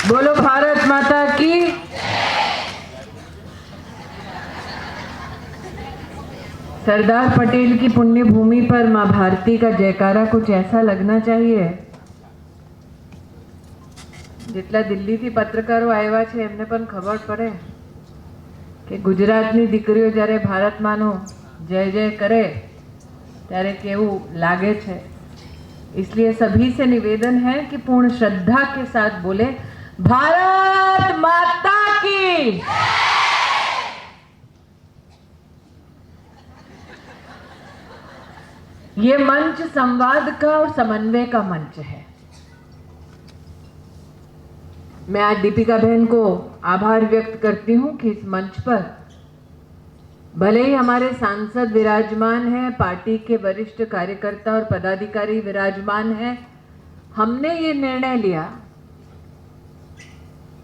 बोलो भारत माता की। सरदार पटेल की पुण्य भूमि पर मां भारती का जयकारा कुछ ऐसा लगना चाहिए જેટલા દિલ્હીથી પત્રકારો આવ્યા છે એમને પણ ખબર પડે કે ગુજરાતની દીકરીઓ જ્યારે ભારત માનો જય જય કરે ત્યારે કેવું લાગે છે। इसलिए सभी से निवेदन है कि पूर्ण श्रद्धा के साथ बोले भारत माता की। ये मंच संवाद का और समन्वय का मंच है। मैं आज दीपिका बहन को आभार व्यक्त करती हूं कि इस मंच पर भले ही हमारे सांसद विराजमान हैं, पार्टी के वरिष्ठ कार्यकर्ता और पदाधिकारी विराजमान हैं, हमने ये निर्णय लिया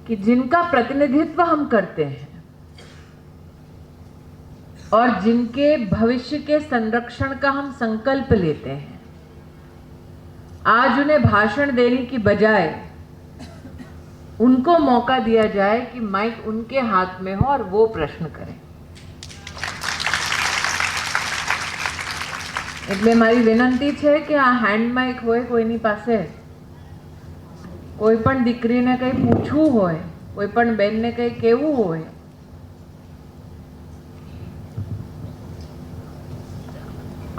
कि जिनका प्रतिनिधित्व हम करते हैं और जिनके भविष्य के संरक्षण का हम संकल्प लेते हैं, आज उन्हें भाषण देने की बजाय उनको मौका दिया जाए कि माइक उनके हाथ में हो और वो प्रश्न करें। એટલે મારી વિનંતી છે કે આ હેન્ડ માઇક હોય કોઈની પાસે, કોઈ પણ દીકરીને કંઈ પૂછવું હોય, કોઈ પણ બેનને કંઈ કહેવું હોય,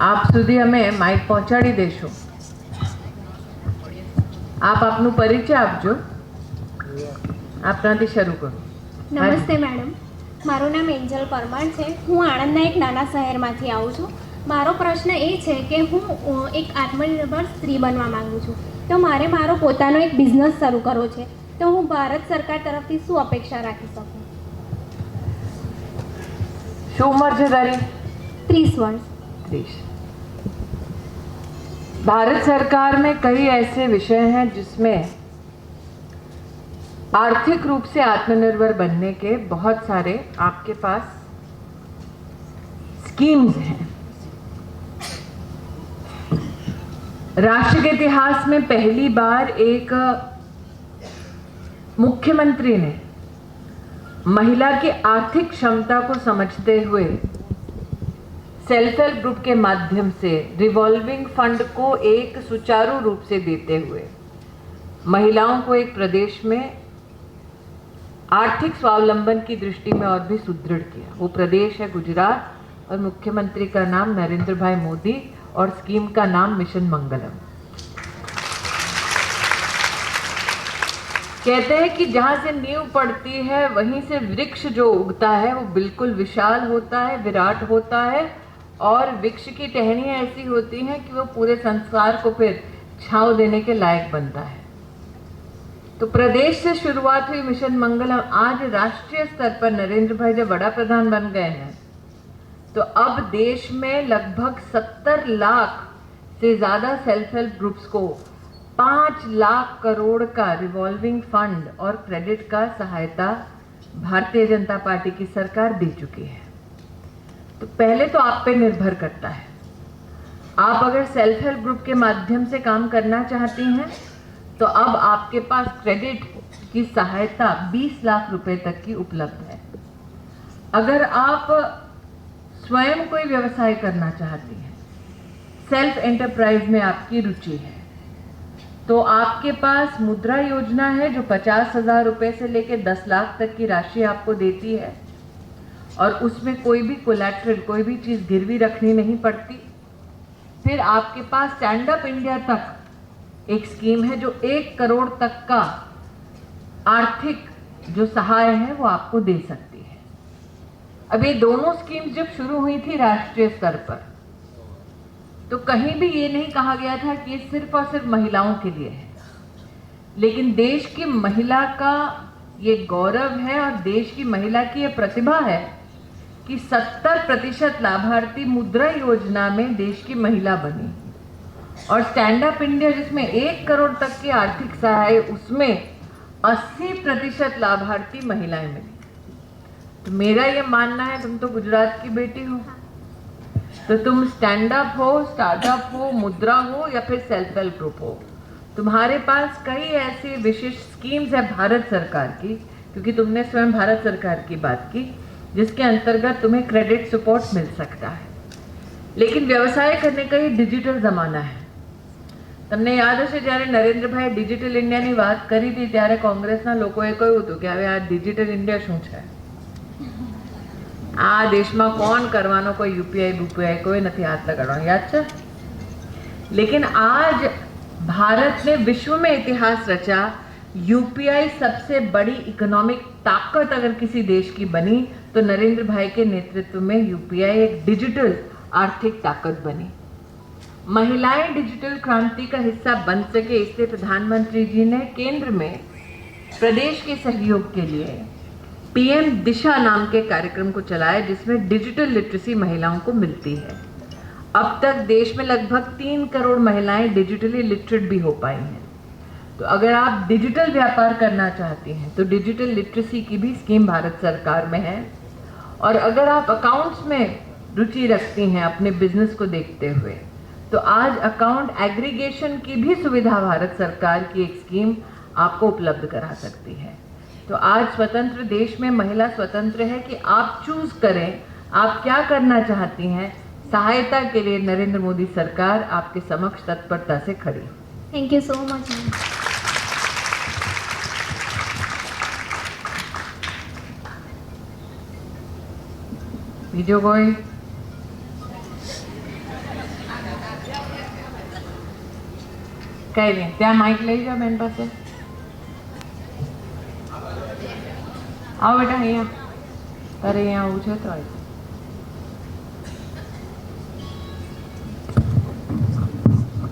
આપ સુધી અમે માઇક પહોંચાડી દેશું। આપ આપનું પરિચય આપજો। આપનાથી શરૂ કરું। નમસ્તે મેડમ, મારું નામ એન્જલ પરમાર છે। હું આણંદના એક નાના શહેરમાંથી આવું છું। મારો પ્રશ્ન એ છે કે હું એક આત્મનિર્ભર સ્ત્રી બનવા માંગુ છું, તો મારે મારો પોતાનો એક બિઝનેસ શરૂ કરવો છે, તો હું ભારત સરકાર તરફથી શું અપેક્ષા રાખી શકું? શું ઉંમર છે તારી? 30 વર્ષ। 30। भारत सरकार में कई ऐसे विषय हैं जिसमें आर्थिक रूप से आत्मनिर्भर बनने के बहुत सारे आपके पास स्कीम्स हैं। राष्ट्र के इतिहास में पहली बार एक मुख्यमंत्री ने महिला की आर्थिक क्षमता को समझते हुए सेल्फ हेल्प ग्रुप के माध्यम से रिवॉल्विंग फंड को एक सुचारू रूप से देते हुए महिलाओं को एक प्रदेश में आर्थिक स्वावलंबन की दृष्टि में और भी सुदृढ़ किया। वो प्रदेश है गुजरात और मुख्यमंत्री का नाम नरेंद्र भाई मोदी और स्कीम का नाम मिशन मंगलम। कहते हैं कि जहां से नींव पड़ती है वहीं से वृक्ष जो उगता है वो बिल्कुल विशाल होता है, विराट होता है, और वृक्ष की टहनियां ऐसी होती हैं कि वो पूरे संसार को फिर छांव देने के लायक बनता है। तो प्रदेश से शुरुआत हुई मिशन मंगलम आज राष्ट्रीय स्तर पर नरेंद्र भाई जब बड़ा प्रधान बन गए हैं तो अब देश में लगभग 70 लाख से ज़्यादा सेल्फ हेल्प ग्रुप्स को 5 लाख करोड़ का रिवॉल्विंग फंड और क्रेडिट का सहायता भारतीय जनता पार्टी की सरकार दे चुकी है। तो पहले तो आप पे निर्भर करता है, आप अगर सेल्फ हेल्प ग्रुप के माध्यम से काम करना चाहती हैं तो अब आपके पास क्रेडिट की सहायता 20 लाख रुपए तक की उपलब्ध है। अगर आप स्वयं कोई व्यवसाय करना चाहती हैं, सेल्फ एंटरप्राइज में आपकी रुचि है, तो आपके पास मुद्रा योजना है जो 50,000 रुपए से लेकर 10 लाख तक की राशि आपको देती है और उसमें कोई भी कोलैटरल, कोई भी चीज़ गिरवी रखनी नहीं पड़ती। फिर आपके पास स्टैंड अप इंडिया तक एक स्कीम है जो 1 करोड़ तक का आर्थिक जो सहाय है वो आपको दे सकती है। अब ये दोनों स्कीम्स जब शुरू हुई थी राष्ट्रीय स्तर पर तो कहीं भी ये नहीं कहा गया था कि ये सिर्फ और सिर्फ महिलाओं के लिए है, लेकिन देश की महिला का ये गौरव है और देश की महिला की ये प्रतिभा है कि 70% लाभार्थी मुद्रा योजना में देश की महिला बनी और स्टैंड अप इंडिया जिसमें 1 करोड़ तक की आर्थिक सहाय उसमें 80% लाभार्थी महिलाएं मिली। तो मेरा ये मानना है, तुम तो गुजरात की बेटी हो, तो तुम स्टैंड अप हो, स्टार्टअप हो, मुद्रा हो या फिर सेल्फ हेल्प ग्रुप हो, तुम्हारे पास कई ऐसी विशिष्ट स्कीम्स है भारत सरकार की, क्योंकि तुमने स्वयं भारत सरकार की बात की, जिसके अंतर्गत तुम्हें क्रेडिट सपोर्ट मिल सकता है। लेकिन व्यवसाय करने का ये डिजिटल जमाना है। તમને યાદ હશે જ્યારે નરેન્દ્રભાઈ ડિજિટલ ઇન્ડિયાની વાત કરી હતી ત્યારે કોંગ્રેસના લોકોએ કહ્યું હતું કે હવે આ ડિજિટલ ઇન્ડિયા શું છે, આ દેશમાં કોણ કરવાનો, કોઈ યુપીઆઈ બુપીઆઈ કોઈ નથી હાથ લગાડવાનો, યાદ છે? लेकिन आज भारत ने विश्व में इतिहास रचा। यूपीआई सबसे बड़ी इकोनॉमिक ताकत अगर किसी देश की बनी तो नरेंद्र भाई के नेतृत्व में यूपीआई एक डिजिटल आर्थिक ताकत बनी। महिलाएं डिजिटल क्रांति का हिस्सा बन सके, इसलिए प्रधानमंत्री जी ने केंद्र में प्रदेश के सहयोग के लिए पीएम दिशा नाम के कार्यक्रम को चलाया, जिसमें डिजिटल लिटरेसी महिलाओं को मिलती है। अब तक देश में लगभग 3 करोड़ महिलाएं डिजिटली लिटरेट भी हो पाई हैं। तो अगर आप डिजिटल व्यापार करना चाहती हैं तो डिजिटल लिटरेसी की भी स्कीम भारत सरकार में है। और अगर आप अकाउंट्स में रुचि रखती हैं अपने बिजनेस को देखते हुए, तो आज अकाउंट एग्रीगेशन की भी सुविधा भारत सरकार की एक स्कीम आपको उपलब्ध करा सकती है। तो आज स्वतंत्र देश में महिला स्वतंत्र है कि आप चूज करें आप क्या करना चाहती हैं। सहायता के लिए नरेंद्र मोदी सरकार आपके समक्ष तत्परता से खड़ी। Thank you so much. बीजो कोई? कई नहीं, त्या माइक ले जाओ बेन पास। आओ बेटा अहियाँ, तारे अहियाँ आવું છે તો આવી।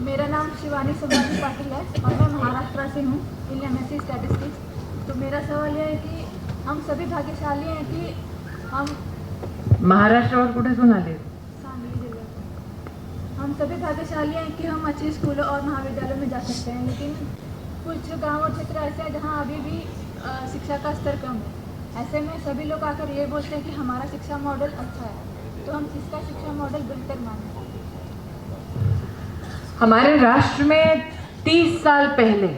मेरा नाम शिवानी सुभानी पाटिल है और मैं महाराष्ट्र से हूँ, एमएससी स्टैटिस्टिक्स। तो मेरा सवाल यह है कि हम सभी भाग्यशाली हैं कि हम महाराष्ट्र और कुठे सुन आले? सांगली जिले। हम सभी भाग्यशाली हैं कि हम अच्छे स्कूलों और महाविद्यालयों में जा सकते हैं, लेकिन कुछ गांव और क्षेत्र ऐसे हैं जहां अभी भी शिक्षा का स्तर कम है। ऐसे में सभी लोग आकर ये बोलते हैं कि हमारा शिक्षा मॉडल अच्छा है, तो हम किसका शिक्षा मॉडल बेहतर मानते हैं? हमारे राष्ट्र में 30 साल पहले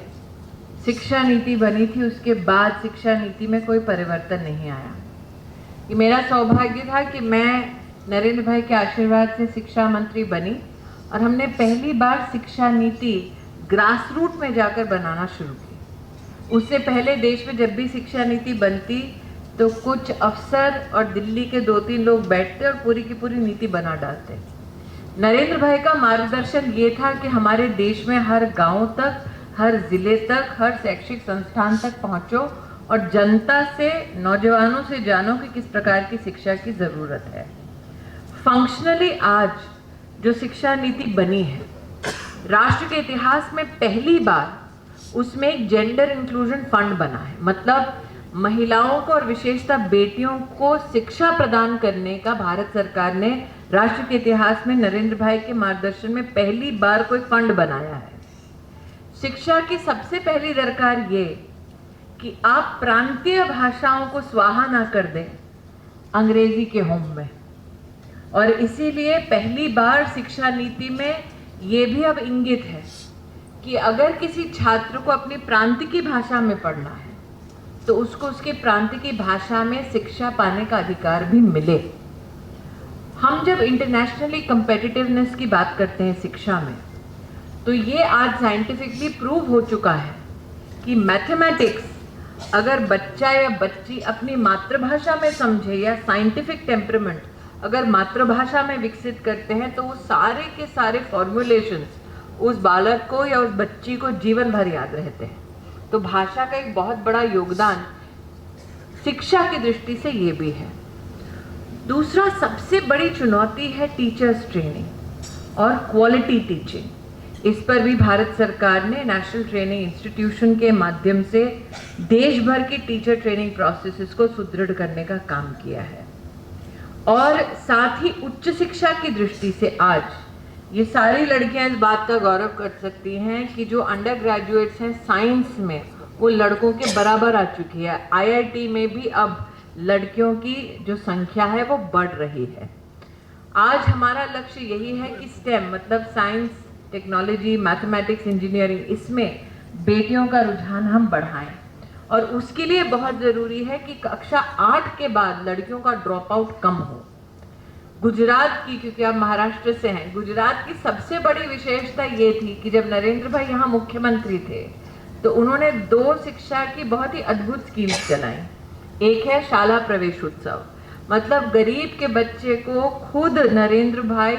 शिक्षा नीति बनी थी, उसके बाद शिक्षा नीति में कोई परिवर्तन नहीं आया। ये मेरा सौभाग्य था कि मैं नरेंद्र भाई के आशीर्वाद से शिक्षा मंत्री बनी और हमने पहली बार शिक्षा नीति ग्रास रूट में जाकर बनाना शुरू की। उससे पहले देश में जब भी शिक्षा नीति बनती तो कुछ अफसर और दिल्ली के 2-3 लोग बैठते और पूरी की पूरी नीति बना डालते। नरेंद्र भाई का मार्गदर्शन ये था कि हमारे देश में हर गांव तक, हर जिले तक, हर शैक्षिक संस्थान तक पहुंचो और जनता से, नौजवानों से जानो कि किस प्रकार की शिक्षा की ज़रूरत है। फंक्शनली आज जो शिक्षा नीति बनी है, राष्ट्र के इतिहास में पहली बार उसमें एक जेंडर इंक्लूजन फंड बना है। मतलब महिलाओं को और विशेषतः बेटियों को शिक्षा प्रदान करने का भारत सरकार ने राष्ट्र के इतिहास में नरेंद्र भाई के मार्गदर्शन में पहली बार कोई फंड बनाया है। शिक्षा की सबसे पहली दरकार ये कि आप प्रांतीय भाषाओं को स्वाहा ना कर दें अंग्रेजी के होम में। और इसीलिए पहली बार शिक्षा नीति में ये भी अब इंगित है कि अगर किसी छात्र को अपनी प्रांत की भाषा में पढ़ना है तो उसको उसके प्रांत की भाषा में शिक्षा पाने का अधिकार भी मिले। हम जब इंटरनेशनली कम्पेटिटिवनेस की बात करते हैं शिक्षा में, तो ये आज साइंटिफिकली प्रूव हो चुका है कि मैथमेटिक्स अगर बच्चा या बच्ची अपनी मातृभाषा में समझे या साइंटिफिक टेम्परामेंट अगर मातृभाषा में विकसित करते हैं तो वो सारे के सारे फॉर्मूलेशंस उस बालक को या उस बच्ची को जीवन भर याद रहते हैं। तो भाषा का एक बहुत बड़ा योगदान शिक्षा की दृष्टि से ये भी है। दूसरा सबसे बड़ी चुनौती है टीचर्स ट्रेनिंग और क्वालिटी टीचिंग। इस पर भी भारत सरकार ने नेशनल ट्रेनिंग इंस्टीट्यूशन के माध्यम से देश भर की टीचर ट्रेनिंग प्रोसेसेस को सुदृढ़ करने का काम किया है। और साथ ही उच्च शिक्षा की दृष्टि से आज ये सारी लड़कियां इस बात का गौरव कर सकती हैं कि जो अंडर ग्रेजुएट्स हैं साइंस में वो लड़कों के बराबर आ चुकी है। आईआईटी में भी अब लड़कियों की जो संख्या है वो बढ़ रही है। आज हमारा लक्ष्य यही है कि स्टेम मतलब साइंस, टेक्नोलॉजी, मैथमेटिक्स, इंजीनियरिंग, इसमें बेटियों का रुझान हम बढ़ाएं। और उसके लिए बहुत ज़रूरी है कि कक्षा 8 के बाद लड़कियों का ड्रॉप आउट कम हो। गुजरात की, क्योंकि आप महाराष्ट्र से हैं, गुजरात की सबसे बड़ी विशेषता ये थी कि जब नरेंद्र भाई यहाँ मुख्यमंत्री थे तो उन्होंने 2 शिक्षा की बहुत ही अद्भुत स्कीम्स चलाई। एक है शाला प्रवेश उत्सव, मतलब गरीब के बच्चे को खुद नरेंद्र भाई,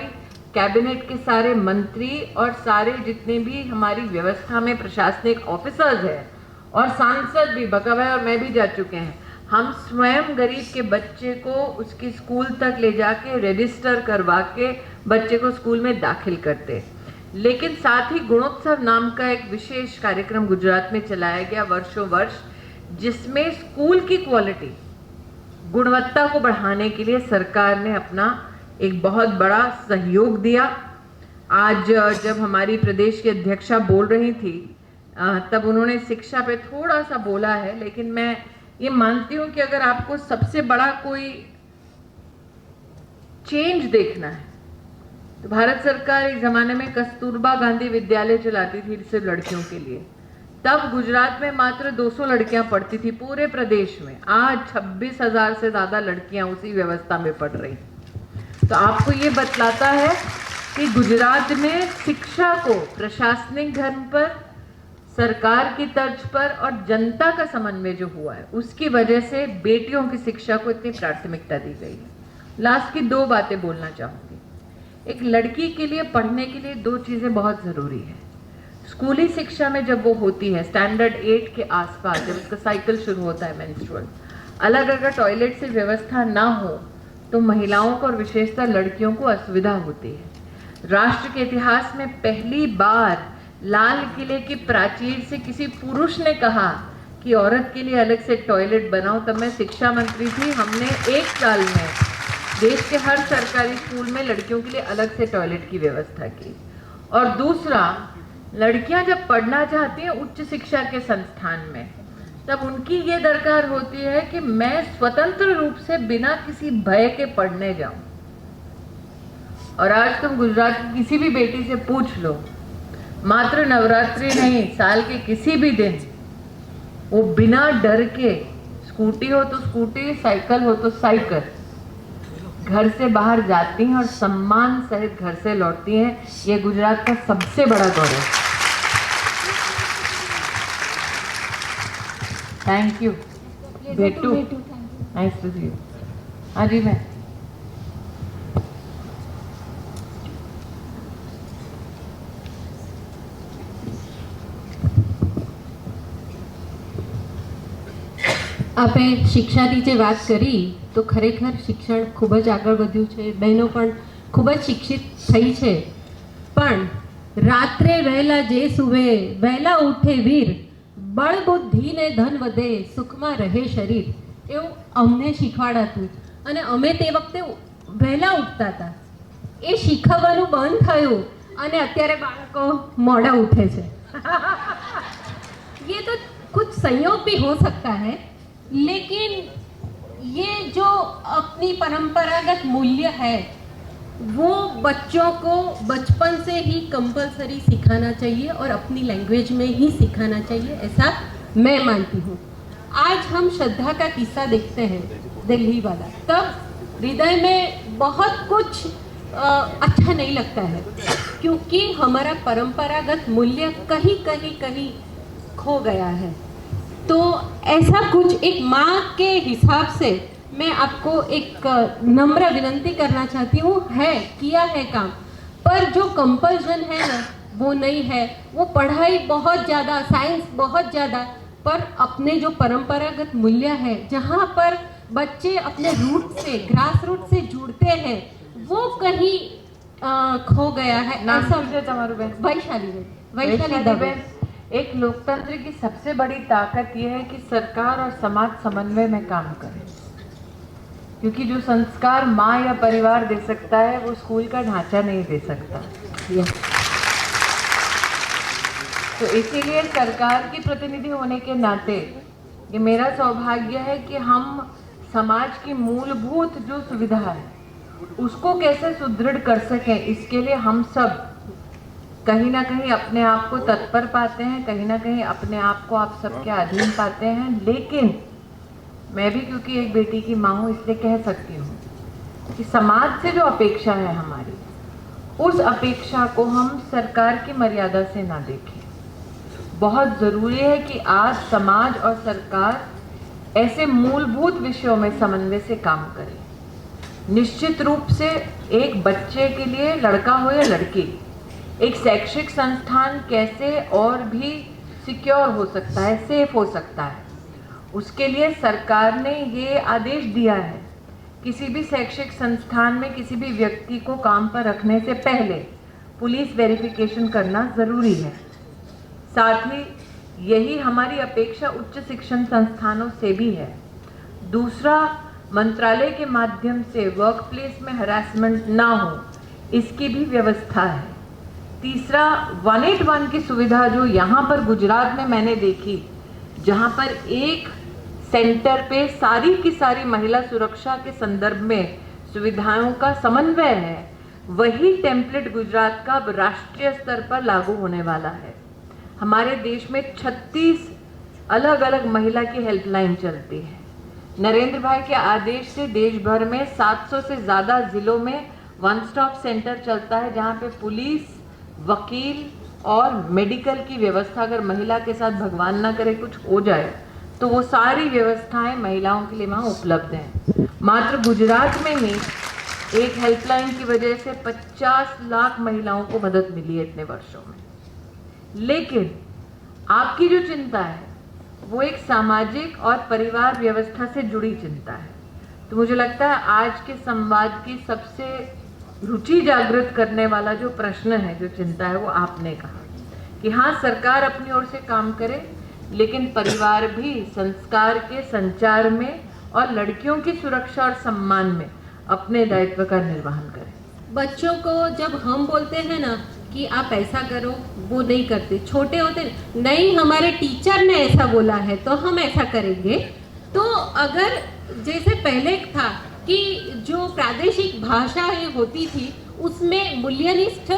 कैबिनेट के सारे मंत्री और सारे जितने भी हमारी व्यवस्था में प्रशासनिक ऑफिसर्स हैं और सांसद भी, बकावा और मैं भी जा चुके हैं, हम स्वयं गरीब के बच्चे को उसके स्कूल तक ले जाके रजिस्टर करवा के बच्चे को स्कूल में दाखिल करते। लेकिन साथ ही गुणोत्सव नाम का एक विशेष कार्यक्रम गुजरात में चलाया गया वर्षों वर्ष, जिसमें स्कूल की क्वालिटी, गुणवत्ता को बढ़ाने के लिए सरकार ने अपना एक बहुत बड़ा सहयोग दिया। आज जब हमारी प्रदेश की अध्यक्षा बोल रही थी तब उन्होंने शिक्षा पे थोड़ा सा बोला है, लेकिन मैं ये मानती हूँ कि अगर आपको सबसे बड़ा कोई चेंज देखना है तो भारत सरकार एक ज़माने में कस्तूरबा गांधी विद्यालय चलाती थी सिर्फ लड़कियों के लिए। तब गुजरात में मात्र 200 लड़कियां पढ़ती थी पूरे प्रदेश में। आज 26,000 से ज़्यादा लड़कियां उसी व्यवस्था में पढ़ रही। तो आपको ये बतलाता है कि गुजरात में शिक्षा को प्रशासनिक ढंग पर, सरकार की तर्ज पर और जनता का समन्वय जो हुआ है उसकी वजह से बेटियों की शिक्षा को इतनी प्राथमिकता दी गई है। लास्ट की 2 बातें बोलना चाहूँगी। एक लड़की के लिए पढ़ने के लिए 2 चीज़ें बहुत ज़रूरी है। स्कूली शिक्षा में जब वो होती है स्टैंडर्ड 8 के आसपास, जब उसका साइकिल शुरू होता है मेंस्ट्रुअल, अलग अगर टॉयलेट से व्यवस्था ना हो तो महिलाओं को और विशेषतः लड़कियों को असुविधा होती है। राष्ट्र के इतिहास में पहली बार लाल किले की प्राचीर से किसी पुरुष ने कहा कि औरत के लिए अलग से टॉयलेट बनाओ, तब मैं शिक्षा मंत्री थी। हमने 1 साल में देश के हर सरकारी स्कूल में लड़कियों के लिए अलग से टॉयलेट की व्यवस्था की। और दूसरा, लड़कियां जब पढ़ना चाहती हैं उच्च शिक्षा के संस्थान में, तब उनकी ये दरकार होती है कि मैं स्वतंत्र रूप से बिना किसी भय के पढ़ने जाऊं। और आज तुम गुजरात की किसी भी बेटी से पूछ लो, मात्र नवरात्रि नहीं, साल के किसी भी दिन वो बिना डर के, स्कूटी हो तो स्कूटी, साइकिल हो तो साइकिल, घर से बाहर जाती हैं और सम्मान सहित घर से लौटती हैं। ये गुजरात का सबसे बड़ा गौरव। थैंक यू बेटू, नाइस टू सी यू। हाँ जी, मैं આપે શિક્ષાની જે વાત કરી તો ખરેખર શિક્ષણ ખૂબ જ આગળ વધ્યું છે, બહેનો પણ ખૂબ જ શિક્ષિત થઈ છે, પણ રાત્રે વહેલા જે સૂવે વહેલા ઉઠે વીર, બળ બુદ્ધિ ને ધન વધે સુખમાં રહે શરીર, એવું અમને શીખવાડાતું અને અમે તે વખતે વહેલા ઉઠતા હતા। એ શીખવવાનું બંધ થયું અને અત્યારે બાળકો મોડા ઉઠે છે। ये तो कुछ संयोग भी हो सकता है, लेकिन ये जो अपनी परंपरागत मूल्य है वो बच्चों को बचपन से ही कंपलसरी सिखाना चाहिए और अपनी लैंग्वेज में ही सिखाना चाहिए, ऐसा मैं मानती हूँ। आज हम श्रद्धा का किस्सा देखते हैं, दिल्ली वाला, तब हृदय में बहुत कुछ अच्छा नहीं लगता है, क्योंकि हमारा परंपरागत मूल्य कहीं कहीं कहीं खो गया है। तो ऐसा कुछ एक माँ के हिसाब से मैं आपको एक नम्र विनती करना चाहती हूँ, है किया है काम, पर जो कंपल्सन है ना वो नहीं है। वो पढ़ाई बहुत ज़्यादा, साइंस बहुत ज़्यादा, पर अपने जो परंपरागत मूल्य है जहाँ पर बच्चे अपने रूट से, ग्रास रूट से जुड़ते हैं, वो कहीं खो गया है। वैशाली दबे। एक लोकतंत्र की सबसे बड़ी ताकत यह है कि सरकार और समाज समन्वय में काम करे, क्योंकि जो संस्कार माँ या परिवार दे सकता है वो स्कूल का ढांचा नहीं दे सकता। तो इसीलिए सरकार की प्रतिनिधि होने के नाते ये मेरा सौभाग्य है कि हम समाज की मूलभूत जो सुविधा है उसको कैसे सुदृढ़ कर सकें, इसके लिए हम सब कहीं ना कहीं अपने आप को तत्पर पाते हैं, कहीं ना कहीं अपने आप को आप सबके अधीन पाते हैं। लेकिन मैं भी क्योंकि एक बेटी की माँ हूँ इसलिए कह सकती हूँ कि समाज से जो अपेक्षा है हमारी, उस अपेक्षा को हम सरकार की मर्यादा से ना देखें। बहुत ज़रूरी है कि आज समाज और सरकार ऐसे मूलभूत विषयों में समन्वय से काम करें। निश्चित रूप से एक बच्चे के लिए, लड़का हो या लड़की, एक शैक्षिक संस्थान कैसे और भी सिक्योर हो सकता है, सेफ हो सकता है, उसके लिए सरकार ने ये आदेश दिया है किसी भी शैक्षिक संस्थान में किसी भी व्यक्ति को काम पर रखने से पहले पुलिस वेरिफिकेशन करना ज़रूरी है। साथ ही यही हमारी अपेक्षा उच्च शिक्षण संस्थानों से भी है। दूसरा, मंत्रालय के माध्यम से वर्क प्लेस में हरासमेंट ना हो, इसकी भी व्यवस्था है। तीसरा, 181 की सुविधा जो यहाँ पर गुजरात में मैंने देखी, जहाँ पर एक सेंटर पे सारी की सारी महिला सुरक्षा के संदर्भ में सुविधाओं का समन्वय है, वही टेम्पलेट गुजरात का अब राष्ट्रीय स्तर पर लागू होने वाला है। हमारे देश में 36 अलग अलग महिला की हेल्पलाइन चलती है। नरेंद्र भाई के आदेश से देश भर में 700 से ज़्यादा ज़िलों में वन स्टॉप सेंटर चलता है, जहाँ पे पुलिस, वकील और मेडिकल की व्यवस्था, अगर महिला के साथ भगवान ना करे कुछ हो जाए तो वो सारी व्यवस्थाएं महिलाओं के लिए वहाँ उपलब्ध हैं। मात्र गुजरात में ही एक हेल्पलाइन की वजह से 50 लाख महिलाओं को मदद मिली है इतने वर्षों में। लेकिन आपकी जो चिंता है वो एक सामाजिक और परिवार व्यवस्था से जुड़ी चिंता है। तो मुझे लगता है आज के संवाद की सबसे रुचि जागृत करने वाला जो प्रश्न है, जो चिंता है, वो आपने कहा कि हाँ, सरकार अपनी ओर से काम करे, लेकिन परिवार भी संस्कार के संचार में और लड़कियों की सुरक्षा और सम्मान में अपने दायित्व का निर्वहन करें। बच्चों को जब हम बोलते हैं ना कि आप ऐसा करो, वो नहीं करते। छोटे होते नहीं, हमारे टीचर ने ऐसा बोला है तो हम ऐसा करेंगे। तो अगर जैसे पहले था कि जो प्रादेशिक भाषाएं होती थी उसमें मूल्यनिष्ठ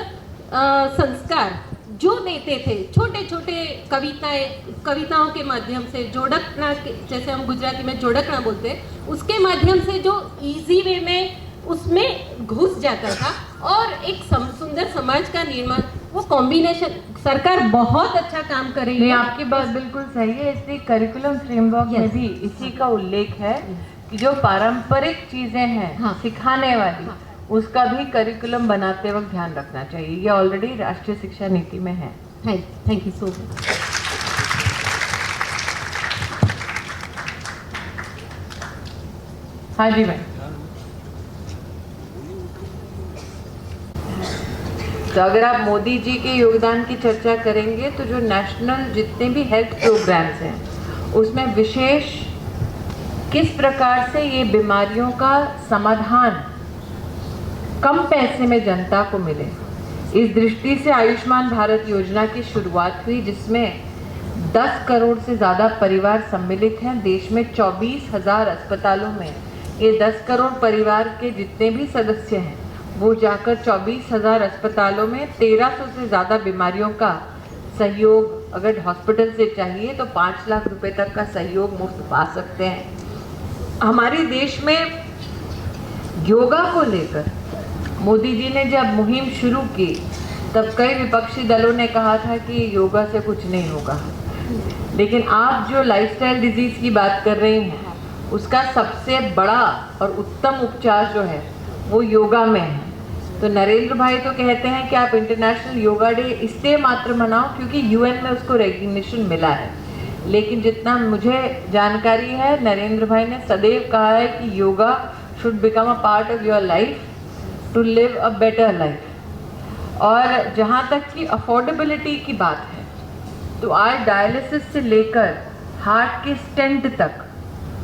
संस्कार जो देते थे, छोटे छोटे कविताओं के माध्यम से, जोड़कना, जैसे हम गुजराती में जोड़कना बोलते हैं, उसके माध्यम से जो इजी वे में उसमें घुस जाता था और एक सुंदर समाज का निर्माण, वो कॉम्बिनेशन सरकार बहुत अच्छा काम कर रही है। आपकी बात बिल्कुल सही है। इसलिए करिकुलम फ्रेमवर्क में भी इसी का उल्लेख है कि जो पारंपरिक चीजें हैं सिखाने वाली, उसका भी करिकुलम बनाते वक्त ध्यान रखना चाहिए। ये ऑलरेडी राष्ट्रीय शिक्षा नीति में है। Thank you so much. हाँ जी मैम। तो अगर आप मोदी जी के योगदान की चर्चा करेंगे तो जो नेशनल जितने भी हेल्थ प्रोग्राम्स हैं उसमें विशेष किस प्रकार से ये बीमारियों का समाधान कम पैसे में जनता को मिले, इस दृष्टि से आयुष्मान भारत योजना की शुरुआत हुई, जिसमें 10 करोड़ से ज़्यादा परिवार सम्मिलित हैं। देश में 24,000 अस्पतालों में ये 10 करोड़ परिवार के जितने भी सदस्य हैं वो जाकर 24,000 अस्पतालों में 1300 से ज़्यादा बीमारियों का सहयोग, अगर हॉस्पिटल से चाहिए तो 5 लाख रुपए तक का सहयोग मुफ्त पा सकते हैं। हमारे देश में योगा को लेकर मोदी जी ने जब मुहिम शुरू की तब कई विपक्षी दलों ने कहा था कि योगा से कुछ नहीं होगा, लेकिन आप जो लाइफस्टाइल डिजीज़ की बात कर रही हैं उसका सबसे बड़ा और उत्तम उपचार जो है वो योगा में है। तो नरेंद्र भाई तो कहते हैं कि आप इंटरनेशनल योगा डे इसलिए मात्र मनाओ क्योंकि यूएन में उसको रिकग्निशन मिला है, लेकिन जितना मुझे जानकारी है नरेंद्र भाई ने सदैव कहा है कि yoga should become a part of your life to live a better life. और जहाँ तक कि अफोर्डेबिलिटी की बात है तो आज डायलिसिस से लेकर हार्ट के स्टेंट तक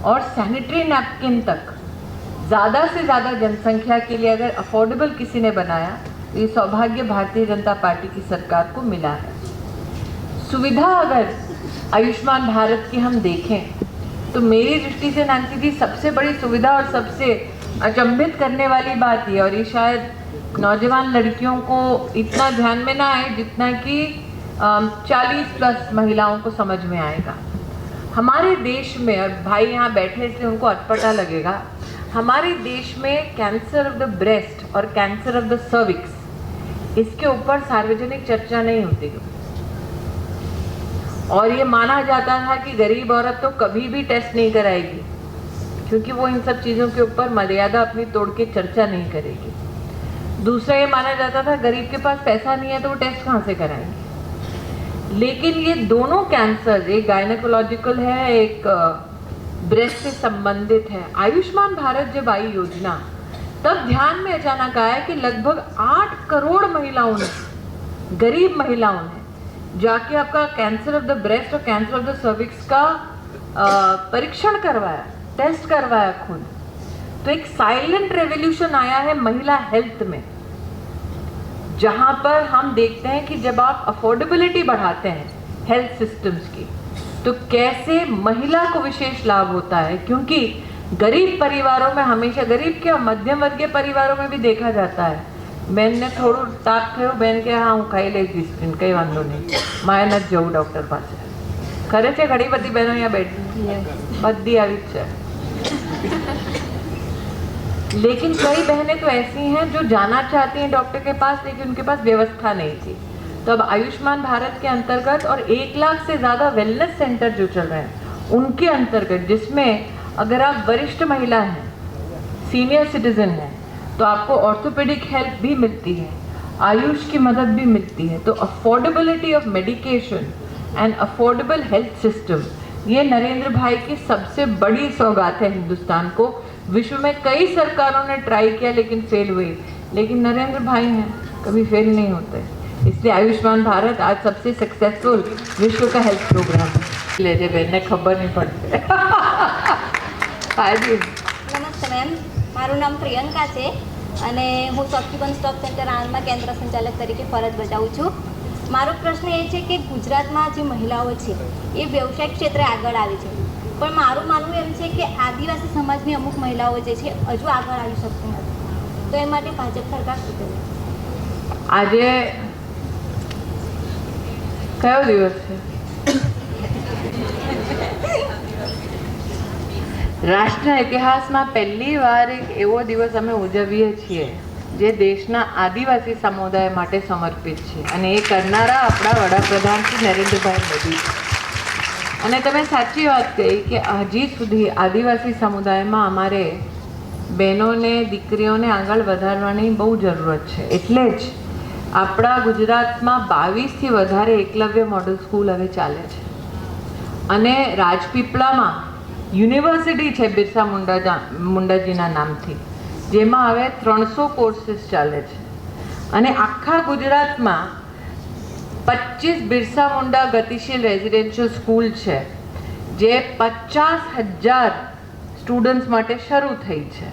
और सैनिटरी नैपकिन तक ज़्यादा से ज़्यादा जनसंख्या के लिए अगर अफोर्डेबल किसी ने बनाया तो ये सौभाग्य भारतीय जनता पार्टी की सरकार को मिला है। सुविधा अगर आयुष्मान भारत की हम देखें तो मेरी दृष्टि से नैन्सी जी सबसे बड़ी सुविधा और सबसे अचंभित करने वाली बात ये, और ये शायद नौजवान लड़कियों को इतना ध्यान में ना आए जितना कि 40+ महिलाओं को समझ में आएगा। हमारे देश में, और भाई यहाँ बैठे इसलिए उनको अटपटा लगेगा, हमारे देश में कैंसर ऑफ द ब्रेस्ट और कैंसर ऑफ द सर्विक्स, इसके ऊपर सार्वजनिक चर्चा नहीं होती। और ये माना जाता था कि गरीब औरत तो कभी भी टेस्ट नहीं कराएगी, क्योंकि वो इन सब चीज़ों के ऊपर मर्यादा अपनी तोड़ के चर्चा नहीं करेगी। दूसरा ये माना जाता था गरीब के पास पैसा नहीं है तो वो टेस्ट कहाँ से कराएंगे। लेकिन ये दोनों कैंसर, एक गायनेकोलॉजिकल है, एक ब्रेस्ट से संबंधित है। आयुष्मान भारत जब आई योजना, तब ध्यान में अचानक आया कि लगभग 8 करोड़ महिलाओं ने, गरीब महिलाओं ने जाके आपका कैंसर ऑफ द ब्रेस्ट और कैंसर ऑफ द सर्विक्स का परीक्षण करवाया, टेस्ट करवाया खुद। तो एक साइलेंट रेवोल्यूशन आया है महिला हेल्थ में, जहां पर हम देखते हैं कि जब आप अफोर्डेबिलिटी बढ़ाते हैं हेल्थ सिस्टम्स की, तो कैसे महिला को विशेष लाभ होता है। क्योंकि गरीब परिवारों में हमेशा, गरीब के मध्यम वर्गीय परिवारों में भी देखा जाता है, बेन ने थोड़ું તાપ થયો, બેન કે હા હું ખાઈ લઈશ ડિસ્પ્રિન, કંઈ વાંધો નહીં, મારે નથી જવું ડૉક્ટર પાસે. ખરે છે ઘણી બધી બહેનો અહીંયા બેઠી છે, બધી આવી જ છે. लेकिन कई बहनें तो ऐसी हैं जो जाना चाहती हैं डॉक्टर के पास, लेकिन उनके पास व्यवस्था नहीं थी। तो अब आयुष्मान भारत के अंतर्गत और 1 लाख से ज़्यादा वेलनेस सेंटर जो चल रहे हैं उनके अंतर्गत, जिसमें अगर आप वरिष्ठ महिला हैं, सीनियर सिटीजन हैं, तो आपको ऑर्थोपेडिक हेल्प भी मिलती है, आयुष की मदद भी मिलती है। तो affordability of medication and affordable health system, ये नरेंद्र भाई की सबसे बड़ी सौगात है हिंदुस्तान को। विश्व में कई सरकारों ने ट्राई किया लेकिन फेल हुई, लेकिन नरेंद्र भाई हैं, कभी फेल नहीं होते। इसलिए आयुष्मान भारत आज सबसे सक्सेसफुल विश्व का हेल्थ प्रोग्राम है। ले जे बेन ने खबर नहीं पड़ती। हाजी नमस्ते मैम, मारू नाम प्रियंका है અને હું સખી વન સ્ટોપ સેન્ટર આણંદમાં કેન્દ્ર સંચાલક તરીકે ફરજ બજાવું છું. મારો પ્રશ્ન એ છે કે ગુજરાતમાં જે મહિલાઓ છે એ વ્યવસાયિક ક્ષેત્રે આગળ આવી છે, પણ મારું માનવું એમ છે કે આદિવાસી સમાજની અમુક મહિલાઓ જે છે હજુ આગળ આવી શકતી નથી. તો એ માટે ભાજપ સરકાર શું કરે? આજે કયો દિવસ છે? રાષ્ટ્રના ઇતિહાસમાં પહેલી વાર એક એવો દિવસ અમે ઉજવીએ છીએ જે દેશના આદિવાસી સમુદાય માટે સમર્પિત છે, અને એ કરનારા આપણા વડાપ્રધાન શ્રી નરેન્દ્રભાઈ મોદી છે. અને તમે સાચી વાત કહી કે હજી સુધી આદિવાસી સમુદાયમાં અમારે બહેનોને, દીકરીઓને આગળ વધારવાની બહુ જરૂરત છે. એટલે જ આપણા ગુજરાતમાં 22થી વધારે એકલવ્ય મોડલ સ્કૂલ હવે ચાલે છે, અને રાજપીપળામાં યુનિવર્સિટી છે બિરસા મુંડાજીના નામથી, જેમાં હવે 300 કોર્સીસ ચાલે છે. અને આખા ગુજરાતમાં 25 બિરસા મુંડા ગતિશીલ રેઝિડેન્શિયલ સ્કૂલ છે, જે 50,000 સ્ટુડન્ટ્સ માટે શરૂ થઈ છે.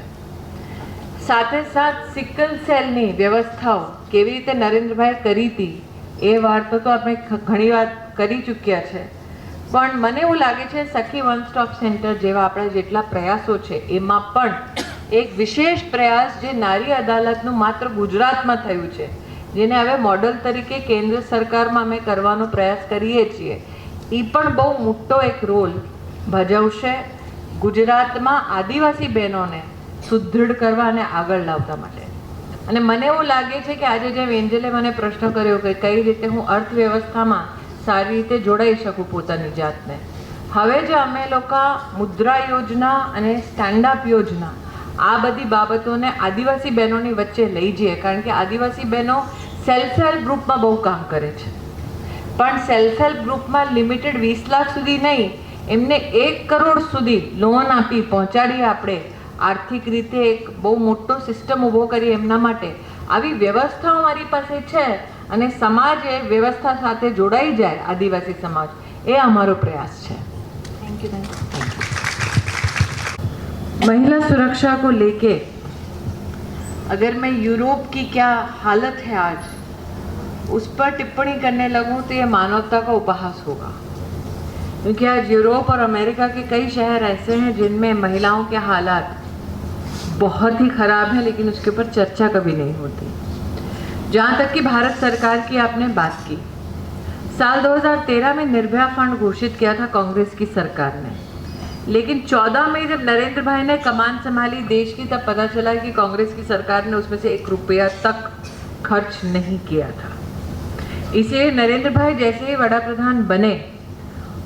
સાથે સાથ સિકલ સેલની વ્યવસ્થાઓ કેવી રીતે નરેન્દ્રભાઈ કરી હતી એ વાર્તો તો આપણે ઘણી વાર કરી ચૂક્યા છે, પણ મને એવું લાગે છે સખી વન સ્ટોપ સેન્ટર જેવા આપણા જેટલા પ્રયાસો છે એમાં પણ એક વિશેષ પ્રયાસ જે નારી અદાલતનું માત્ર ગુજરાતમાં થયું છે, જેને હવે મોડલ તરીકે કેન્દ્ર સરકારમાં અમે કરવાનો પ્રયાસ કરીએ છીએ, એ પણ બહુ મોટો એક રોલ ભજવશે ગુજરાતમાં આદિવાસી બહેનોને સુદૃઢ કરવા અને આગળ લાવવા માટે. અને મને એવું લાગે છે કે આજે જેમ એન્જલે મને પ્રશ્ન કર્યો કે કઈ રીતે હું અર્થવ્યવસ્થામાં સારી રીતે જોડાઈ શકું પોતાની જાતને, હવે જે અમે લોકો મુદ્રા યોજના અને સ્ટેન્ડઅપ યોજના આ બધી બાબતોને આદિવાસી બહેનોની વચ્ચે લઈ જઈએ, કારણ કે આદિવાસી બહેનો સેલ્ફ હેલ્પ ગ્રુપમાં બહુ કામ કરે છે, પણ સેલ્ફ હેલ્પ ગ્રુપમાં લિમિટેડ 20 લાખ સુધી નહીં, એમને 1 કરોડ સુધી લોન આપી પહોંચાડીએ આપણે આર્થિક રીતે એક બહુ મોટો સિસ્ટમ ઊભો કરીએ એમના માટે. આવી વ્યવસ્થાઓ મારી પાસે છે અને સમાજ એ વ્યવસ્થા સાથે જોડાઈ જાય, આદિવાસી સમાજ, એ અમારો પ્રયાસ છે. Thank you ma'am. महिला सुरक्षा को लेके अगर मैं यूरोप की क्या हालत है आज उस पर टिप्पणी करने लगूं तो ये मानवता का उपहास होगा, क्योंकि आज यूरोप और अमेरिका के कई शहर ऐसे हैं जिनमें महिलाओं के हालात बहुत ही ख़राब हैं, लेकिन उसके ऊपर चर्चा कभी नहीं होती. जहाँ तक कि भारत सरकार की आपने बात की, साल 2013 में निर्भया फंड घोषित किया था कांग्रेस की सरकार ने, लेकिन 14 में जब नरेंद्र भाई ने कमान संभाली देश की, तब पता चला कि कांग्रेस की सरकार ने उसमें से 1 रुपया तक खर्च नहीं किया था। इसलिए नरेंद्र भाई जैसे ही वड़ा प्रधान बने,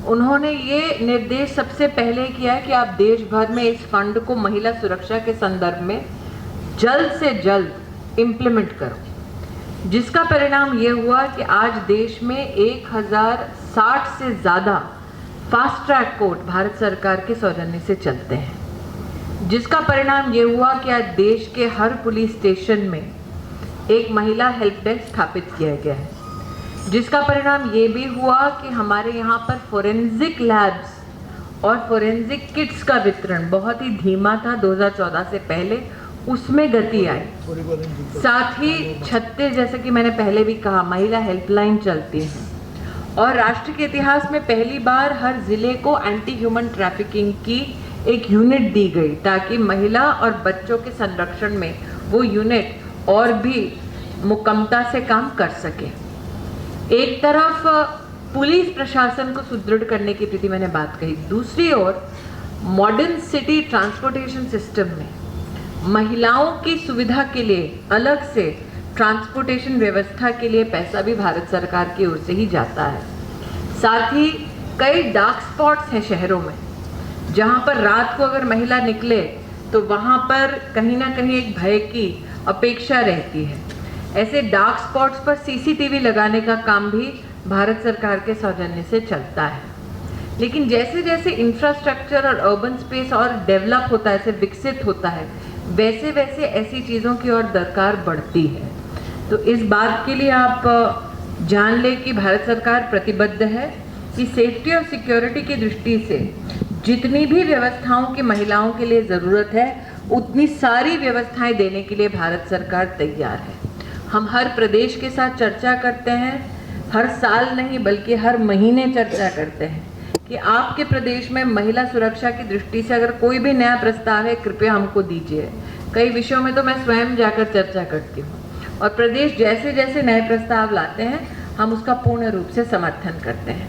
उन्होंने ये निर्देश सबसे पहले किया कि आप देश भर में इस फंड को महिला सुरक्षा के संदर्भ में जल्द से जल्द इम्प्लीमेंट करो, जिसका परिणाम ये हुआ कि आज देश में 1060 से ज़्यादा फास्ट ट्रैक कोर्ट भारत सरकार के सौजन्य से चलते हैं, जिसका परिणाम ये हुआ कि आज देश के हर पुलिस स्टेशन में एक महिला हेल्प डेस्क स्थापित किया गया है, जिसका परिणाम ये भी हुआ कि हमारे यहाँ पर फोरेंसिक लैब्स और फोरेंसिक किट्स का वितरण बहुत ही धीमा था 2014 से पहले, उसमें गति आई। साथ ही 36, जैसे कि मैंने पहले भी कहा, महिला हेल्पलाइन चलती हैं और राष्ट्र के इतिहास में पहली बार हर जिले को एंटी ह्यूमन ट्रैफिकिंग की एक यूनिट दी गई, ताकि महिला और बच्चों के संरक्षण में वो यूनिट और भी मुकम्मलता से काम कर सके। एक तरफ पुलिस प्रशासन को सुदृढ़ करने की प्रति मैंने बात कही, दूसरी ओर मॉडर्न सिटी ट्रांसपोर्टेशन सिस्टम में महिलाओं की सुविधा के लिए अलग से ट्रांसपोर्टेशन व्यवस्था के लिए पैसा भी भारत सरकार की ओर से ही जाता है। साथ ही कई डार्क स्पॉट्स हैं शहरों में, जहां पर रात को अगर महिला निकले तो वहां पर कहीं ना कहीं एक भय की अपेक्षा रहती है। ऐसे डार्क स्पॉट्स पर सीसीटीवी लगाने का काम भी भारत सरकार के सौजन्य से चलता है। लेकिन जैसे जैसे इंफ्रास्ट्रक्चर और अर्बन स्पेस और डेवलप होता है, ऐसे विकसित होता है, वैसे वैसे ऐसी चीज़ों की और दरकार बढ़ती है। तो इस बात के लिए आप जान लें कि भारत सरकार प्रतिबद्ध है कि सेफ्टी और सिक्योरिटी की दृष्टि से जितनी भी व्यवस्थाओं की महिलाओं के लिए ज़रूरत है, उतनी सारी व्यवस्थाएं देने के लिए भारत सरकार तैयार है। हम हर प्रदेश के साथ चर्चा करते हैं, हर साल नहीं बल्कि हर महीने चर्चा करते हैं कि आपके प्रदेश में महिला सुरक्षा की दृष्टि से अगर कोई भी नया प्रस्ताव है, कृपया हमको दीजिए। कई विषयों में तो मैं स्वयं जाकर चर्चा करती हूँ और प्रदेश जैसे जैसे नए प्रस्ताव लाते हैं, हम उसका पूर्ण रूप से समर्थन करते हैं।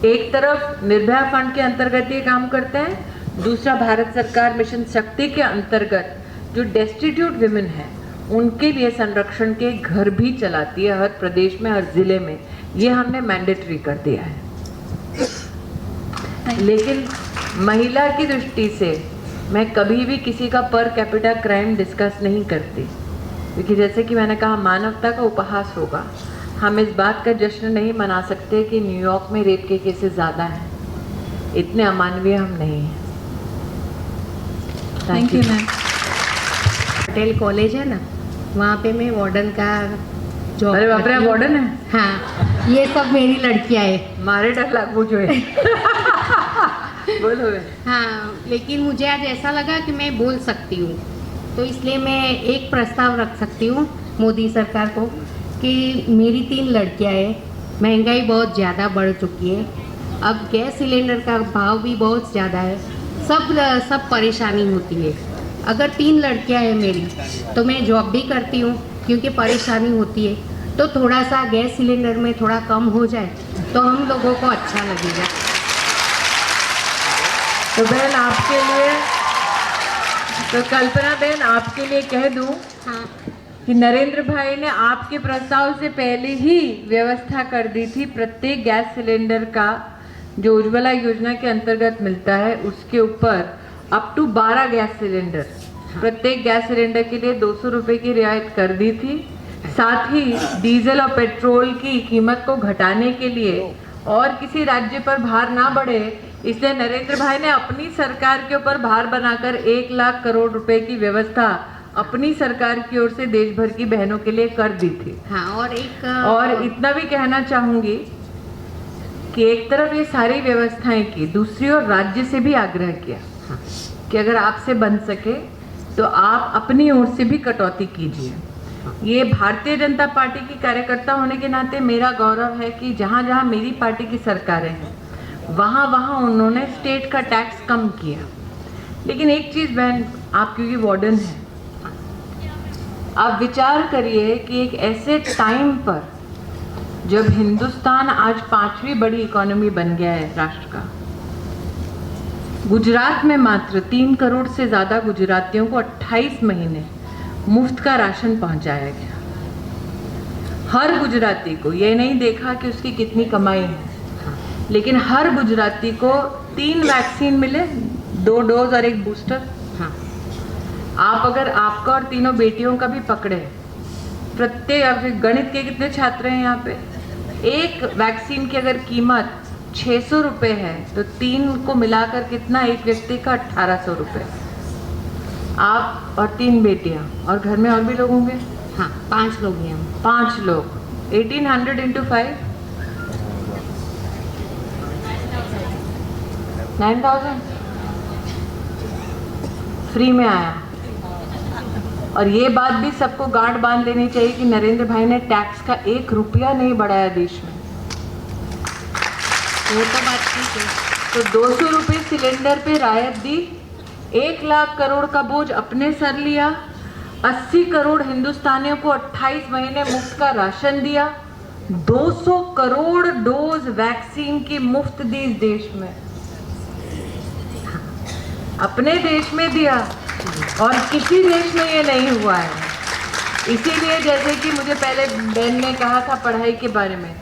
एक तरफ निर्भया फंड के अंतर्गत ये काम करते हैं, दूसरा भारत सरकार मिशन शक्ति के अंतर्गत जो डेस्टिट्यूट विमेन हैं उनके लिए संरक्षण के घर भी चलाती है हर प्रदेश में, हर जिले में। ये हमने मैंडेटरी कर दिया है। लेकिन महिला की दृष्टि से मैं कभी भी किसी का पर कैपिटा क्राइम डिस्कस नहीं करती, क्योंकि जैसे कि मैंने कहा, मानवता का उपहास होगा। हम इस बात का जश्न नहीं मना सकते कि न्यूयॉर्क में रेप के केसेस ज़्यादा हैं। इतने अमानवीय हम नहीं हैं। Thank you ma'am. Patel college है ना, वहाँ पे मैं वार्डन का जॉब। अरे बाप रे, वार्डन है? हाँ, ये सब मेरी लड़कियाँ है। मारे डर लागू जो है। बोलो। हाँ, लेकिन मुझे आज ऐसा लगा कि मैं बोल सकती हूँ, तो इसलिए मैं एक प्रस्ताव रख सकती हूँ मोदी सरकार को कि मेरी 3 लड़कियाँ हैं, महंगाई बहुत ज़्यादा बढ़ चुकी है, अब गैस सिलेंडर का भाव भी बहुत ज़्यादा है, सब परेशानी होती है। अगर 3 लड़कियाँ हैं मेरी, तो मैं जॉब भी करती हूँ क्योंकि परेशानी होती है, तो थोड़ा सा गैस सिलेंडर में थोड़ा कम हो जाए तो हम लोगों को अच्छा लगेगा। तो बहन आपके लिए, तो कल्पना बहन आपके लिए कह दूं हाँ, कि नरेंद्र भाई ने आपके प्रस्ताव से पहले ही व्यवस्था कर दी थी। प्रत्येक गैस सिलेंडर का जो उज्ज्वला योजना के अंतर्गत मिलता है, उसके ऊपर अप टू 12 गैस सिलेंडर, प्रत्येक गैस सिलेंडर के लिए 200 रुपये की रियायत कर दी थी। साथ ही डीजल और पेट्रोल की कीमत को घटाने के लिए और किसी राज्य पर भार ना बढ़े, इसलिए नरेंद्र भाई ने अपनी सरकार के ऊपर भार बनाकर 1 लाख करोड़ रुपए की व्यवस्था अपनी सरकार की ओर से देश भर की बहनों के लिए कर दी थी। हाँ, और इतना भी कहना चाहूँगी कि एक तरफ ये सारी व्यवस्थाएं की, दूसरी ओर राज्य से भी आग्रह किया कि अगर आपसे बन सके तो आप अपनी ओर से भी कटौती कीजिए। ये भारतीय जनता पार्टी की कार्यकर्ता होने के नाते मेरा गौरव है कि जहाँ जहाँ मेरी पार्टी की सरकारें हैं, वहाँ वहाँ उन्होंने स्टेट का टैक्स कम किया। लेकिन एक चीज़ बहन, आप क्योंकि वार्डन हैं, आप विचार करिए कि एक ऐसे टाइम पर जब हिंदुस्तान आज 5वीं बड़ी इकोनॉमी बन गया है राष्ट्र का, गुजरात में मात्र 3 करोड़ से ज़्यादा गुजरातियों को 28 महीने मुफ्त का राशन पहुंचाया गया। हर गुजराती को ये नहीं देखा कि उसकी कितनी कमाई है, लेकिन हर गुजराती को 3 वैक्सीन मिले, 2 डोज और 1 बूस्टर। हाँ, आप अगर आपका और तीनों बेटियों का भी पकड़े, प्रत्येक गणित के कितने छात्र हैं यहाँ पे, एक वैक्सीन की अगर कीमत 600 रुपये है तो 3 को मिलाकर कितना, एक व्यक्ति का 1800 रुपये। आप और 3 बेटियाँ और घर में और भी लोग होंगे? हाँ, 5 लोग हैं हम। 5 लोग, 1800 इंटू 5, 9000 फ्री में आया। और ये बात भी सबको गांठ बांध लेनी चाहिए कि नरेंद्र भाई ने टैक्स का 1 रुपया नहीं बढ़ाया देश में। वो तो बात ठीक है। तो 200 रुपये सिलेंडर पे राहत दी, 1 लाख करोड़ का बोझ अपने सर लिया, 80 करोड़ हिंदुस्तानियों को 28 महीने मुफ्त का राशन दिया, 200 करोड़ डोज वैक्सीन की मुफ्त दी इस देश में, अपने देश में दिया, और किसी देश में ये नहीं हुआ है। इसीलिए जैसे कि मुझे पहले बहन ने कहा था पढ़ाई के बारे में,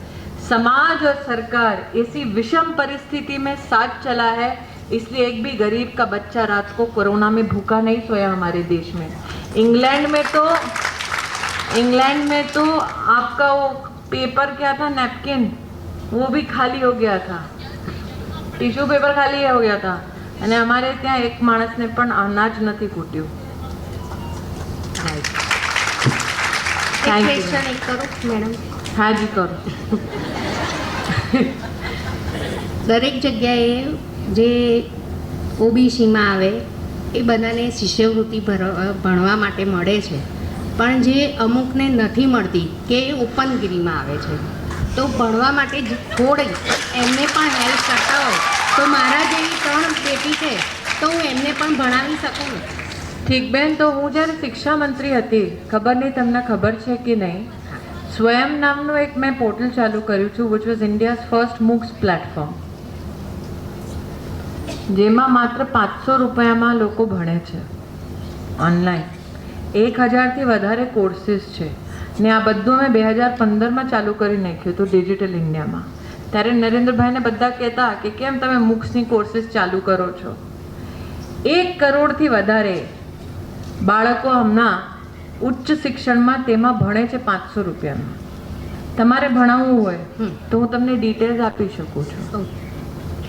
समाज और सरकार इसी विषम परिस्थिति में साथ चला है, इसलिए एक भी गरीब का बच्चा रात को कोरोना में भूखा नहीं सोया हमारे देश में। इंग्लैंड में तो आपका वो पेपर क्या था, नैपकिन, वो भी खाली हो गया था, टिश्यू पेपर खाली हो गया था, અને અમારે ત્યાં એક માણસને પણ અનાજ નથી કૂટ્યું। એક ક્વેશ્ચન એક કરું મેડમ? હા જી કરો। દરેક જગ્યાએ જે ઓબીસીમાં આવે એ બધાને શિષ્યવૃત્તિ ભણવા માટે મળે છે, પણ જે અમુકને નથી મળતી કે ઓપનગીરીમાં આવે છે, તો ભણવા માટે થોડી એમને પણ હેલ્પ કરતા હોય તો મારા જેવી 3 બેટી છે તો હું એમને પણ ભણાવી શકું ને? ઠીક બેન, તો હું જ્યારે શિક્ષા મંત્રી હતી, ખબર નહીં તમને ખબર છે કે નહીં, સ્વયં નામનું એક મેં પોર્ટલ ચાલુ કર્યું છું, which was India's first MOOCs platform, જેમાં માત્ર 500 રૂપિયામાં લોકો ભણે છે ઓનલાઈન। 1000થી વધારે કોર્સીસ છે ને આ બધું મેં 2015માં ચાલુ કરી નાખ્યું હતું ડિજિટલ ઇન્ડિયામાં। ત્યારે નરેન્દ્રભાઈને બધા કહેતા કે કેમ તમે મૂક્સની કોર્સીસ ચાલુ કરો છો। 1 કરોડથી વધારે બાળકો હમણાં ઉચ્ચ શિક્ષણમાં તેમાં ભણે છે 500 રૂપિયામાં। તમારે ભણાવવું હોય તો હું તમને ડિટેલ્સ આપી શકું છું।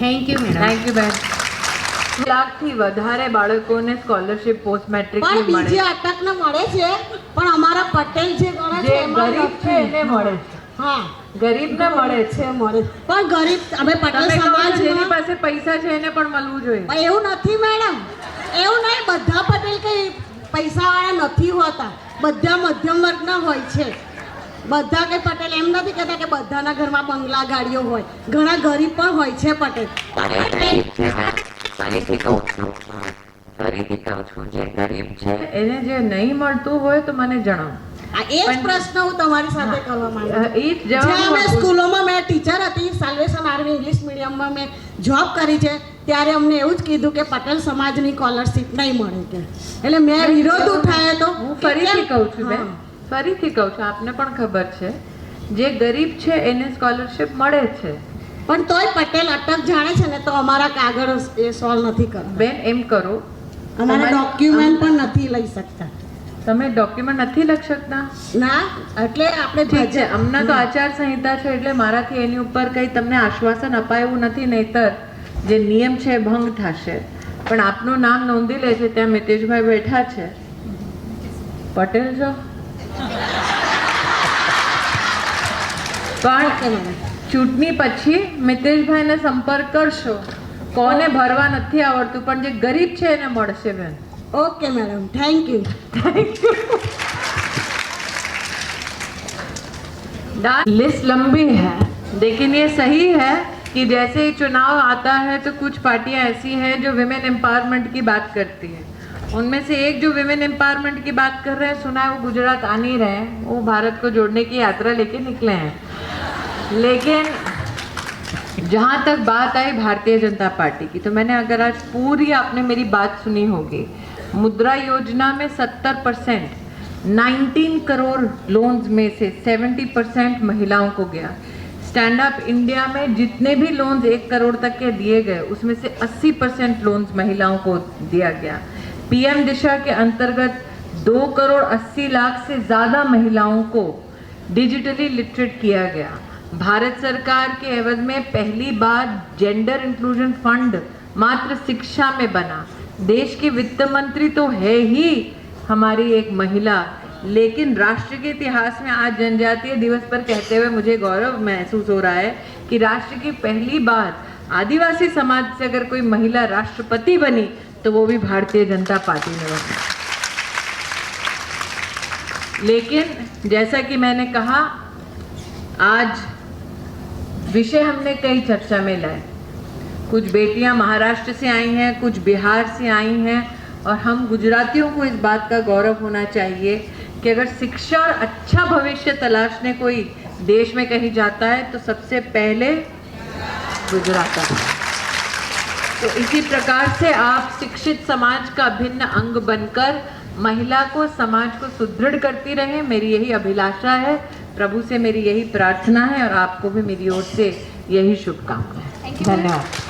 Thank you madam. Thank you બેન। 1 લાખથી વધારે બાળકોને સ્કોલરશિપ પોસ્ટ મેટ્રિકની પણ મળે બીજી અટકને મળે છે, પણ અમારા પટેલ જે ગણે જે છે એમાં ગરીબ છે એને મળે છે, હા ગરીબને મળે છે। મળે છે। પણ ગરીબ અમે પટેલ તમે કહો છો જેની સમાજમાં પાસે પૈસા છે એને પણ મળવું જોઈએ। પણ એવું નથી મેડમ, એવું નહીં, બધા પટેલ કઈ પૈસાવાળા નથી હોતા, બધા મધ્યમ વર્ગના હોય છે। બધા કઈ પટેલ એમ નથી કહેતા કે બધાના ઘરમાં બંગલા ગાડીઓ હોય, ઘણા ગરીબ પણ હોય છે પટેલ। એને જે નહીં મળતું હોય તો મને જણાવો। આ એ જ પ્રશ્ન હું તમારી સાથે કરવા માંગુ છું। એ જ જ્યાં જવાબ અમે સ્કૂલોમાં મેં ટીચર હતી, સાલ્વેશન આર્મી ઇંગ્લિશ મીડિયમમાં મેં જોબ કરી છે, ત્યારે અમને એવું જ કીધું કે પટેલ સમાજની સ્કોલરશિપ નહીં મળે કે, એટલે મેં વિરોધ ઉઠાવ્યો તો। હું ફરીથી કહું છું બેન, ફરીથી કહું છું, આપને પણ ખબર છે જે ગરીબ છે એને સ્કોલરશિપ મળે છે, પણ તોય પટેલ અટક જાણે છે ને તો અમારા કાગળ એ સોલ્વ નથી કરતા, બેન એમ કરો, અમારા ડોક્યુમેન્ટ પણ નથી લઈ શકતા। તમે ડોક્યુમેન્ટ નથી લખી શકતા? ના, એટલે આપણે ઠીક છે, હમણાં તો આચાર સંહિતા છે એટલે મારાથી એની ઉપર કંઈ તમને આશ્વાસન અપાયું નથી, નહીતર જે નિયમ છે એ ભંગ થશે। પણ આપનું નામ નોંધી લે છે, ત્યાં મિતેશભાઈ બેઠા છે, પટેલ છો, પણ ચૂંટણી પછી મિતેશભાઈને સંપર્ક કરશો, કોને ભરવા નથી આવડતું પણ જે ગરીબ છે એને મળશે બેન। Okay madam, thank you. List लंबी है, लेकिन ये सही है कि जैसे ही चुनाव आता है तो कुछ पार्टियां ऐसी हैं जो विमेन एम्पावरमेंट की बात करती हैं उनमें से एक जो विमेन एम्पावरमेंट की बात कर रहे हैं, सुना है वो गुजरात आ नहीं रहे हैं, वो भारत को जोड़ने की यात्रा लेके निकले हैं। लेकिन जहाँ तक बात आई भारतीय जनता पार्टी की, तो मैंने अगर आज पूरी आपने मेरी बात सुनी होगी, मुद्रा योजना में 70%, 19 करोड़ लोन्स में से 70% महिलाओं को गया। स्टैंड अप इंडिया में जितने भी लोन्स 1 करोड़ तक के दिए गए, उसमें से 80% लोन्स महिलाओं को दिया गया। पीएम दिशा के अंतर्गत 2 करोड़ 80 लाख से ज़्यादा महिलाओं को डिजिटली लिटरेट किया गया। भारत सरकार के एवज में पहली बार जेंडर इंक्लूजन फंड मात्र शिक्षा में बना। देश की वित्त मंत्री तो है ही हमारी एक महिला, लेकिन राष्ट्र के इतिहास में आज जनजातीय दिवस पर कहते हुए मुझे गौरव महसूस हो रहा है कि राष्ट्र की पहली बार आदिवासी समाज से अगर कोई महिला राष्ट्रपति बनी तो वो भी भारतीय जनता पार्टी ने बनी। लेकिन जैसा कि मैंने कहा, आज विषय हमने कई चर्चा में लाए। कुछ बेटियां महाराष्ट्र से आई हैं, कुछ बिहार से आई हैं, और हम गुजरातियों को इस बात का गौरव होना चाहिए कि अगर शिक्षा और अच्छा भविष्य तलाशने कोई देश में कहीं जाता है तो सबसे पहले गुजरात आता है। तो इसी प्रकार से आप शिक्षित समाज का अभिन्न अंग बनकर महिला को, समाज को सुदृढ़ करती रहें, मेरी यही अभिलाषा है। प्रभु से मेरी यही प्रार्थना है और आपको भी मेरी ओर से यही शुभकामनाएं। धन्यवाद।